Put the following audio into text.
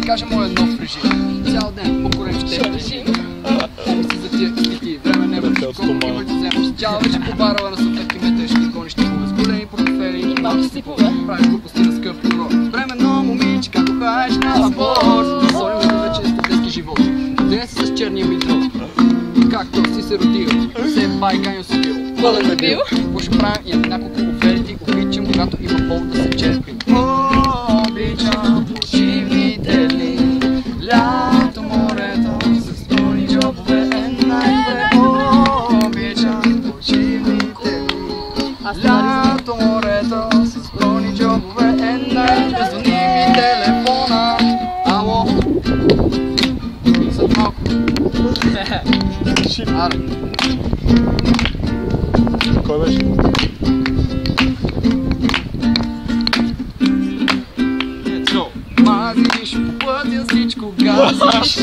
кажа моя нов режим. Цял ден покорен в тези режим. Помни си за тия изпити, време не бъде колко има да вземеш. Цяла вече побарала на съпетки меташ, ти гониш типове с големи портфели и малки стипове. Правиш глупости на скъп урок. Временно момиче, като хаеш на аборт. Солим да вече е студентски живот. Ден си с черния ми дроб. Както си се родил, все байканьо си бил. Пълен дебил. Какво ще правим? Имам няколко оферти, обичам, когато има повод да се черпим. Обичам почивните дни, лято, морето, с пълни джобове е най-добре. Обичам почивните дни, лято, морето, с пълни джобове е най-добре. Звъни ми телефона, ало, след малко. Аре. Кой беше? Мазиш по пътя, всичко газиш.